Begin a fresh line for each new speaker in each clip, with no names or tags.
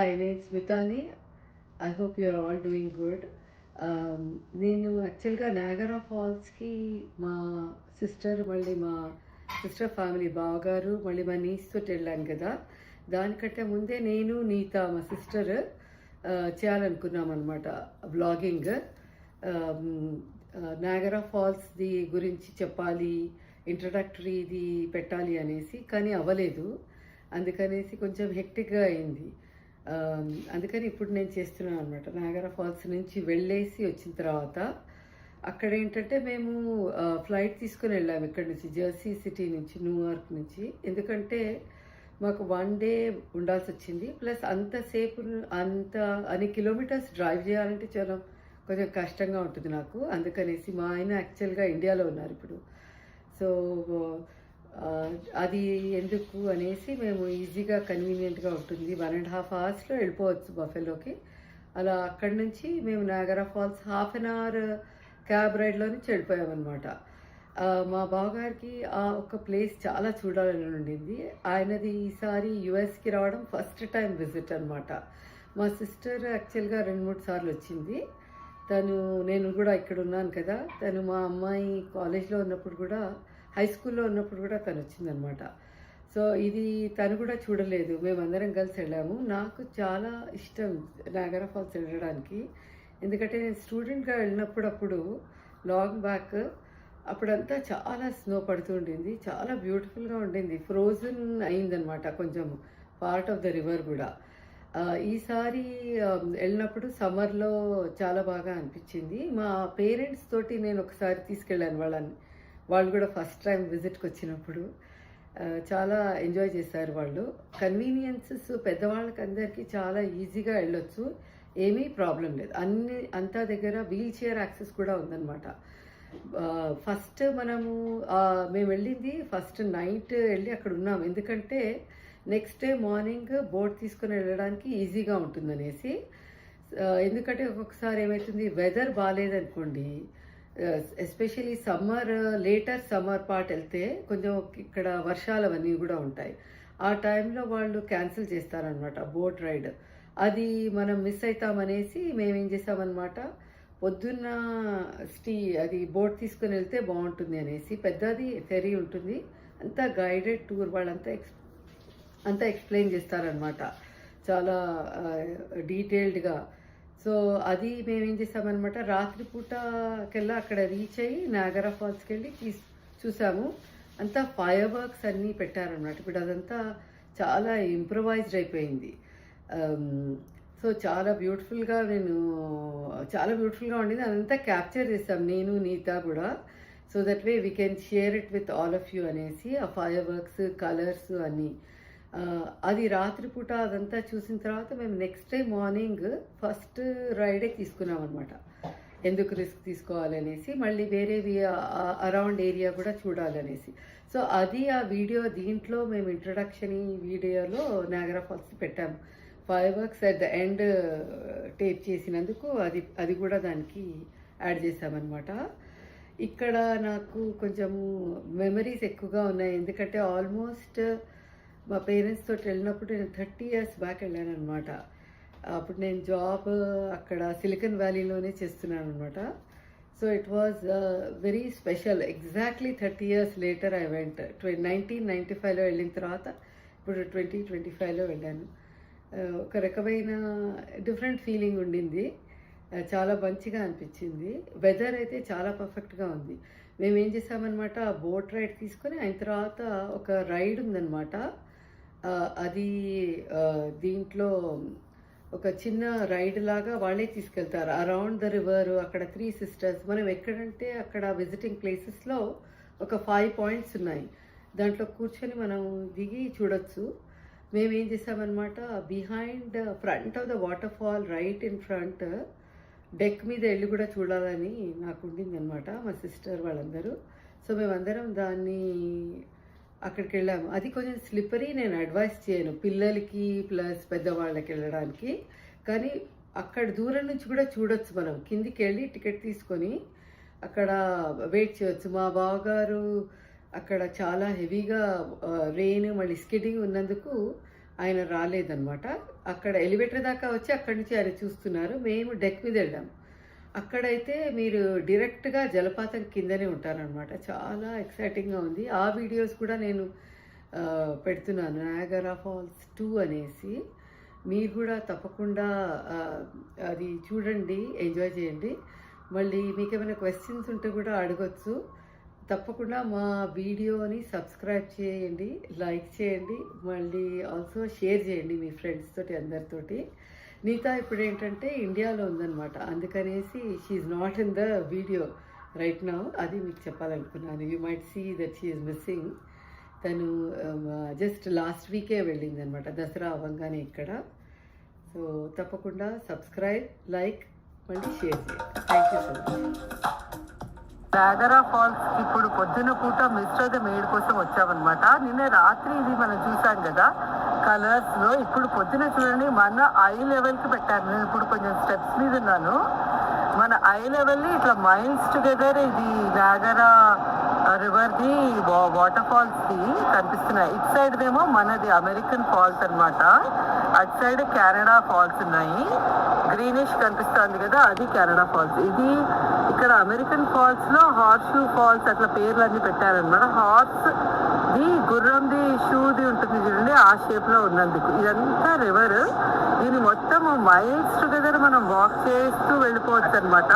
Hi, it's Mitali. I hope you're all doing good. నేను యాక్చువల్గా Niagara ఫాల్స్కి మా sister family బావగారు మళ్ళీ మా నీస్ తోటి వెళ్ళాను కదా. దానికంటే ముందే నేను నీత మా సిస్టర్ చేయాలనుకున్నాం అనమాట వ్లాగింగ్. నయాగరా ఫాల్స్ది గురించి చెప్పాలి, ఇంట్రడక్టరీది పెట్టాలి అనేసి, కానీ అవ్వలేదు. అందుకనేసి కొంచెం హెక్టిక్గా అయింది. అందుకని ఇప్పుడు నేను చేస్తున్నాను అనమాట. నయాగరా ఫాల్స్ నుంచి వెళ్ళేసి వచ్చిన తర్వాత అక్కడ ఏంటంటే మేము ఫ్లైట్ తీసుకుని వెళ్ళాము ఇక్కడ నుంచి, జెర్సీ సిటీ నుంచి, న్యూయార్క్ నుంచి. ఎందుకంటే మాకు 1 డే ఉండాల్సి వచ్చింది. ప్లస్ అంత అన్ని కిలోమీటర్స్ డ్రైవ్ చేయాలంటే చాలా కొంచెం కష్టంగా ఉంటుంది నాకు. అందుకనేసి మా ఆయన యాక్చువల్గా ఇండియాలో ఉన్నారు ఇప్పుడు. సో అది ఎందుకు అనేసి మేము ఈజీగా కన్వీనియంట్గా ఉంటుంది, 1.5 అవర్స్లో వెళ్ళిపోవచ్చు బఫెలోకి. అలా అక్కడి నుంచి మేము Niagara Falls half an hour cab రైడ్లో నుంచి వెళ్ళిపోయామన్నమాట. మా బావగారికి ఆ ఒక ప్లేస్ చాలా చూడాలని ఉండింది. ఆయనది ఈసారి యుఎస్కి రావడం ఫస్ట్ టైం విజిట్ అనమాట. మా సిస్టర్ యాక్చువల్గా 2-3 సార్లు వచ్చింది. నేను కూడా ఇక్కడ ఉన్నాను కదా, తను మా అమ్మాయి కాలేజ్లో ఉన్నప్పుడు కూడా, హై స్కూల్లో ఉన్నప్పుడు కూడా తను వచ్చిందనమాట. సో ఇది తను కూడా చూడలేదు, మేమందరం కలిసి వెళ్ళాము. నాకు చాలా ఇష్టం నయాగరా ఫాల్స్ వెళ్ళడానికి. ఎందుకంటే నేను స్టూడెంట్గా వెళ్ళినప్పుడు లాంగ్ బ్యాక్ అప్పుడంతా చాలా స్నో పడుతూ ఉండింది, చాలా బ్యూటిఫుల్గా ఉండింది. ఫ్రోజన్ అయిందనమాట కొంచెం పార్ట్ ఆఫ్ ద రివర్ కూడా. ఈసారి వెళ్ళినప్పుడు సమ్మర్లో చాలా బాగా అనిపించింది. మా పేరెంట్స్ తోటి నేను ఒకసారి తీసుకెళ్ళాను వాళ్ళు కూడా ఫస్ట్ టైం విజిట్కి వచ్చినప్పుడు చాలా ఎంజాయ్ చేశారు వాళ్ళు. కన్వీనియన్సెస్ పెద్దవాళ్ళకి అందరికీ చాలా ఈజీగా వెళ్ళొచ్చు, ఏమీ ప్రాబ్లం లేదు. అంతా దగ్గర వీల్ చైర్ యాక్సెస్ కూడా ఉందన్నమాట. ఫస్ట్ మేము వెళ్ళింది ఫస్ట్ నైట్ వెళ్ళి అక్కడ ఉన్నాం, ఎందుకంటే నెక్స్ట్ డే మార్నింగ్ బోట్ తీసుకుని వెళ్ళడానికి ఈజీగా ఉంటుందనేసి. ఎందుకంటే ఒక్కొక్కసారి ఏమవుతుంది, వెదర్ బాగాలేదనుకోండి, ఎస్పెషలీ లేటర్ సమ్మర్ పార్ట్ వెళ్తే కొంచెం ఇక్కడ వర్షాలు అవన్నీ కూడా ఉంటాయి. ఆ టైంలో వాళ్ళు క్యాన్సిల్ చేస్తారనమాట బోట్ రైడ్. అది మనం మిస్ అవుతామనేసి మేమేం చేసామన్నమాట, పొద్దున్న అది బోట్ తీసుకుని వెళ్తే బాగుంటుంది అనేసి. పెద్దది ఫెరీ ఉంటుంది, అంతా గైడెడ్ టూర్, అంతా ఎక్స్ప్లెయిన్ చేస్తారనమాట చాలా డీటెయిల్డ్గా. సో అది మేమేం చేసామన్నమాట, రాత్రిపూటకెల్లా అక్కడ రీచ్ అయ్యి నయాగరా ఫాల్స్కి వెళ్ళి చూసాము. అంతా ఫైర్ వర్క్స్ అన్నీ పెట్టారనమాట. ఇప్పుడు అదంతా చాలా ఇంప్రవైజ్డ్ అయిపోయింది. సో చాలా బ్యూటిఫుల్గా ఉండింది. అదంతా క్యాప్చర్ చేసాం నేను నీత కూడా. So that way we can share it with all of you అనేసి. ఆ ఫైర్ వర్క్స్, కలర్స్ అన్నీ అది రాత్రిపూట అదంతా చూసిన తర్వాత మేము నెక్స్ట్ డే మార్నింగ్ ఫస్ట్ రైడే తీసుకున్నాం అనమాట. ఎందుకు రిస్క్ తీసుకోవాలనేసి, మళ్ళీ వేరేవి అరౌండ్ ఏరియా కూడా చూడాలనేసి. సో అది ఆ వీడియో, దీంట్లో మేము ఇంట్రడక్షన్ వీడియోలో నయాగరా ఫాల్స్ పెట్టాము. Fire works at the end tape చేసినందుకు అది కూడా దానికి యాడ్ చేసామన్నమాట. ఇక్కడ నాకు కొంచెము మెమరీస్ ఎక్కువగా ఉన్నాయి, ఎందుకంటే ఆల్మోస్ట్ మా పేరెంట్స్ తోటి వెళ్ళినప్పుడు నేను 30 years బ్యాక్ వెళ్ళాను అనమాట. అప్పుడు నేను జాబ్ అక్కడ సిలికాన్ వ్యాలీలోనే చేస్తున్నాను అనమాట. So it was very special. Exactly 30 years later I went. 1995లో వెళ్ళిన తర్వాత ఇప్పుడు 2025లో వెళ్ళాను. ఒక రకమైన డిఫరెంట్ ఫీలింగ్ ఉండింది, చాలా మంచిగా అనిపించింది. వెదర్ అయితే చాలా పర్ఫెక్ట్గా ఉంది. మేము ఏం చేసామన్నమాట, బోట్ రైడ్ తీసుకొని అయిన తర్వాత ఒక రైడ్ ఉందన్నమాట. అది దీంట్లో ఒక చిన్న రైడ్ లాగా వాళ్ళే తీసుకెళ్తారు అరౌండ్ ద రివర్. అక్కడ 3 sisters, మనం ఎక్కడంటే అక్కడ విజిటింగ్ ప్లేసెస్లో ఒక 5 points ఉన్నాయి, దాంట్లో కూర్చొని మనం దిగి చూడొచ్చు. మేమేం చేసామన్నమాట, front of the water fall, right in front deck మీద వెళ్ళి కూడా చూడాలని నాకు ఉండింది అనమాట, మా సిస్టర్ వాళ్ళందరూ. సో మేమందరం అక్కడికి వెళ్ళాము. అది కొంచెం స్లిప్పరీ, నేను అడ్వైస్ చేయను పిల్లలకి ప్లస్ పెద్దవాళ్ళకి వెళ్ళడానికి. కానీ అక్కడ దూరం నుంచి కూడా చూడొచ్చు, మనం కిందికి వెళ్ళి టికెట్ తీసుకొని అక్కడ వెయిట్ చేయొచ్చు. మా బావగారు అక్కడ చాలా హెవీగా రెయిన్ మళ్ళీ స్కిడ్డింగ్ ఉన్నందుకు ఆయన రాలేదన్నమాట. అక్కడ ఎలివేటర్ దాకా వచ్చి అక్కడి నుంచి ఆయన చూస్తున్నారు. మేము డెక్ మీద వెళ్ళాము. అక్కడైతే మీరు డైరెక్ట్గా జలపాతం కిందనే ఉంటారనమాట. చాలా ఎక్సైటింగ్గా ఉంది. ఆ వీడియోస్ కూడా నేను పెడుతున్నాను, నయాగరా ఫాల్స్ 2 అనేసి. మీరు కూడా తప్పకుండా అది చూడండి, ఎంజాయ్ చేయండి. మళ్ళీ మీకు ఏమైనా క్వశ్చన్స్ ఉంటే కూడా అడగచ్చు. తప్పకుండా మా వీడియోని సబ్స్క్రైబ్ చేయండి, లైక్ చేయండి, మళ్ళీ ఆల్సో షేర్ చేయండి మీ ఫ్రెండ్స్ తోటి, అందరితోటి. నీతా ఇప్పుడు ఏంటంటే ఇండియాలో ఉందన్నమాట, అందుకనేసి she's not in the video right now. అది మీకు చెప్పాలనుకున్నాను. You might see that she is missing. తను జస్ట్ లాస్ట్ వీకే వెళ్ళిందనమాట, దసరా అవ్వగానే ఇక్కడ. సో తప్పకుండా సబ్స్క్రైబ్, లైక్, మళ్ళీ షేర్ చేయండి. Thank you so much. Niagara Falls ఇప్పుడు పొద్దున పూట మిస్టర్ ద మేడ్ కోసం వచ్చామన్నమాట. నిన్న రాత్రి ఇది మనం చూసాం కదా కలర్స్లో. ఇప్పుడు పొద్దున చూడండి మన ఐ లెవెల్కి పెట్టారు. నేను ఇప్పుడు కొంచెం స్టెప్స్ మీద ఉన్నాను. మన ఐ లెవెల్ని ఇట్లా మైల్స్ టుగెదర్ ఇది నయాగరా రివర్ది వాటర్ ఫాల్స్ది కనిపిస్తున్నాయి. ఇటు సైడ్దేమో మనది అమెరికన్ ఫాల్స్ అనమాట. అటు సైడ్ కెనడా ఫాల్స్ ఉన్నాయి. గ్రీనిష్ కనిపిస్తుంది కదా, అది కెనడా ఫాల్స్. ఇది ఇక్కడ అమెరికన్ ఫాల్స్ లో హార్స్ షూ ఫాల్స్ అట్లా పేర్లు అన్ని పెట్టారనమాట. హార్స్ ది గుర్రంది షూది ఉంటుంది చూడండి, ఆ షేప్ లో ఉన్నందుకు. ఇదంతా రివర్. దీన్ని మొత్తం మైల్స్ టుగెదర్ మనం వాక్ చేస్తూ వెళ్ళిపోవచ్చు అనమాట.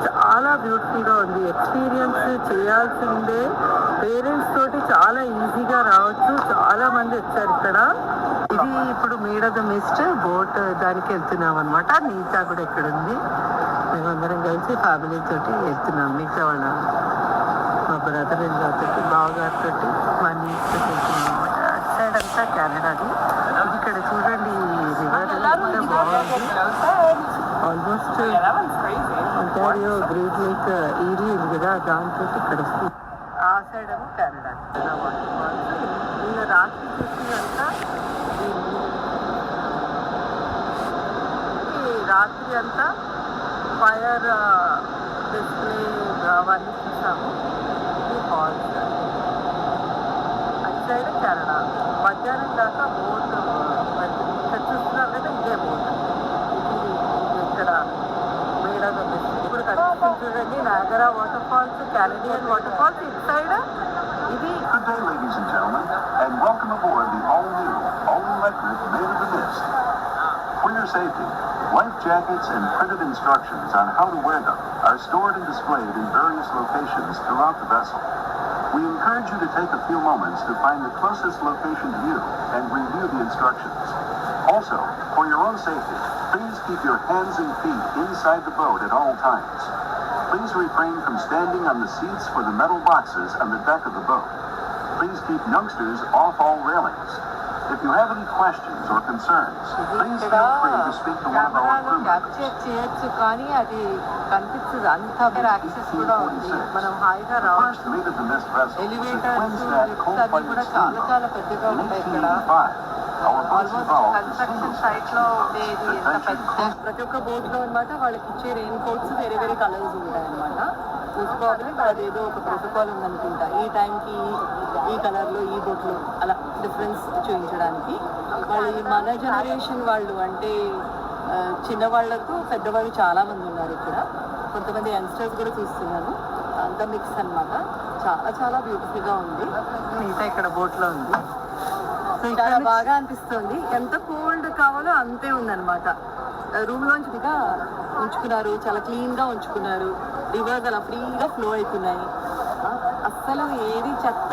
చాలా బ్యూటిఫుల్ గా ఉంది. ఎక్స్పీరియన్స్ చేయాల్సిందే. పేరెంట్స్ తోటి చాలా ఈజీగా రావచ్చు. చాలా మంది వచ్చారు ఇక్కడ. ఇది ఇప్పుడు maid of the mist boat దానికి వెళ్తున్నాం అనమాట. నీతా కూడా ఇక్కడ ఉంది. మేమందరం కలిసి ఫ్యామిలీ తోటి వెళ్తున్నాం. నీతా వాళ్ళ మా బ్రదర్ ఇన్ లా తోటి, బావగారితో, మా నీస్ తోటి వెళ్తున్నాం అనమాట. అటు సైడ్ అంతా కెనడాది. ఇది ఇక్కడ చూడండి రివర్ ఎంత బాగుంది. Almost Ontario great lake area ఉంది కదా, దాంతో ఇక్కడ వస్తుంది. ఆ సైడ్ ఏమో కెనడా. నిన్న రాత్రి చూసినంతా రాత్రి అంతా ఫైర్ డిస్ప్లే అవన్నీ చూసాము. ఈ ఫాల్స్ అటు సైడ్ కెనడా. మధ్యాహ్నం దాకా బోట్ ఇక్కడ చూస్తున్నారు కదా, ఇదే బోట్. ఇది ఇక్కడ మేడ ఇప్పుడు కనిపిస్తుంది చూడండి Niagara waterfalls, Canadian waterfalls. ఇటు సైడ్ ఇది.
Good day, ladies and gentlemen, and welcome aboard the all-new, all-electric Maid of the Mist. For your safety, life jackets and printed instructions on how to wear them are stored and displayed in various locations throughout the vessel. We encourage you to take a few moments to find the closest location to you and review the instructions. Also, for your own safety, please keep your hands and feet inside the boat at all times. Please refrain from standing on the seats for the metal boxes on the deck of the boat. Please keep youngsters off all railings. If you have any questions or concerns, please feel free to speak to one of our crew members.
చేయొచ్చు కానీ అది కనిపిస్తుంది. అంత access కూడా ఉంది. మనం హాయిగా రావచ్చు. ఎలివేటర్స్ అవి కూడా చాలా చాలా పెద్దగా ఉంటాయి ఇక్కడ. ఆల్మోస్ట్ కన్స్ట్రక్షన్ సైట్ లో ఉండేది ఎంత పెద్ద. ప్రతి ఒక్క బోట్ లో అనమాట వాళ్ళకి ఇచ్చే రెయిన్ కోట్స్ వేరే వేరే కలర్స్ ఉంటాయి అనమాట. చూసుకోవాలి అదేదో ఒక ప్రోటోకాల్ ఉందనుకుంటా. ఈ టైంకి ఈ కలర్లో ఈ బోట్లో అలా డిఫరెన్స్ చూపించడానికి. మళ్ళీ మన జనరేషన్ వాళ్ళు అంటే చిన్నవాళ్లకు పెద్దవాళ్ళు చాలామంది ఉన్నారు ఇక్కడ. కొంతమంది యంగ్స్టర్స్ కూడా చూస్తున్నాను. అంత మిక్స్ అనమాట. చాలా చాలా బ్యూటిఫుల్గా ఉంది. మిగతా ఇక్కడ బోట్లో ఉంది. చాలా బాగా అనిపిస్తుంది. ఎంత కోల్డ్ కావాలో అంతే ఉందన్నమాట. రూమ్లోంచి దిగా ఉంచుకున్నారు, చాలా క్లీన్గా ఉంచుకున్నారు. రివర్స్ అలా ఫ్రీగా ఫ్లో అవుతున్నాయి. అస్సలు ఏది చెత్త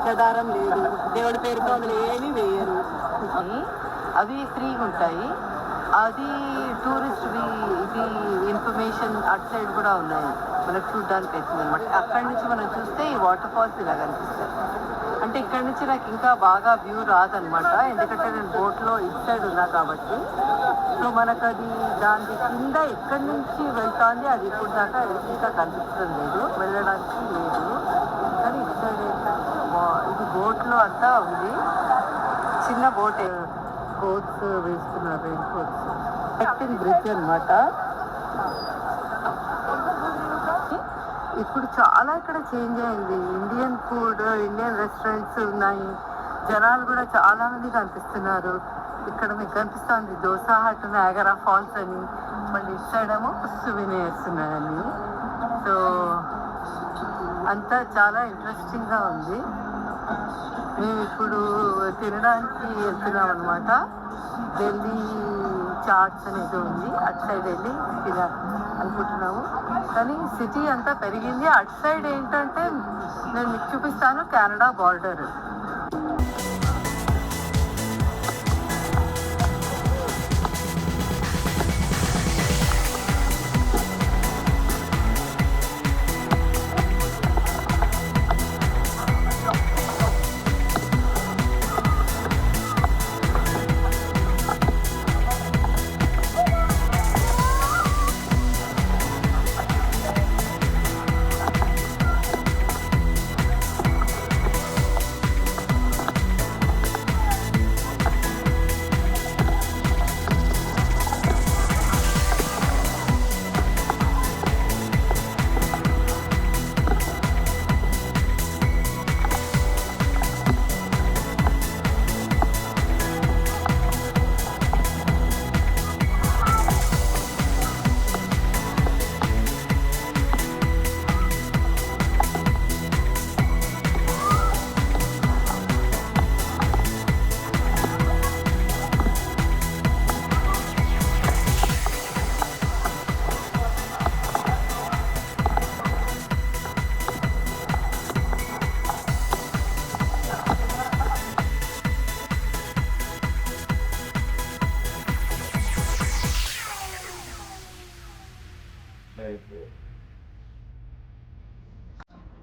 చెదారం లేదు. దేవుడి పేరుతో అందులో ఏమీ వేయరు. అవి ఫ్రీగా ఉంటాయి. అది టూరిస్ట్వి ఇది ఇన్ఫర్మేషన్ అటు సైడ్ కూడా ఉన్నాయి. మనకు చూడడానికి అవుతుంది అనమాట. అక్కడి నుంచి మనం చూస్తే ఈ వాటర్ ఫాల్స్ ఇలా కనిపిస్తాయి. అంటే ఇక్కడ నుంచి నాకు ఇంకా బాగా వ్యూ రాదనమాట, ఎందుకంటే నేను బోట్లో ఇటు సైడ్ ఉన్నా కాబట్టి. సో మనకు అది దాని కింద ఎక్కడి నుంచి వెళ్తాంది అది ఇప్పుడు దాకా ఇంకా కనిపించడం లేదు, వెళ్ళడానికి లేదు. కానీ ఇటు సైడ్ ఇది బోట్లో అంతా ఉంది. చిన్న బోట్ కోట్స్ వేస్తున్నారు, రెయిన్ కోట్స్. కట్టింగ్ బ్రిడ్జ్ అనమాట. ఇప్పుడు చాలా ఇక్కడ చేంజ్ అయింది. ఇండియన్ ఫుడ్, ఇండియన్ రెస్టారెంట్స్ ఉన్నాయి. జనాలు కూడా చాలా మంది కనిపిస్తున్నారు. ఇక్కడ మీకు కనిపిస్తుంది దోసా హట్, నయాగరా ఫాల్స్ అని, మళ్ళీ ఇటు సైడ్ ఏమో సువెనీర్స్ ఉన్నాయని. సో అంతా చాలా ఇంట్రెస్టింగ్గా ఉంది. మేము ఇప్పుడు తినడానికి వెళ్తున్నాం అనమాట. ఢిల్లీ చాట్స్ అనేది ఉంది, అటు సైడ్ వెళ్ళి తిన అనుకుంటున్నాము. కానీ సిటీ అంతా పెరిగింది. అటు సైడ్ ఏంటంటే నేను మీకు చూపిస్తాను, కెనడా బార్డర్.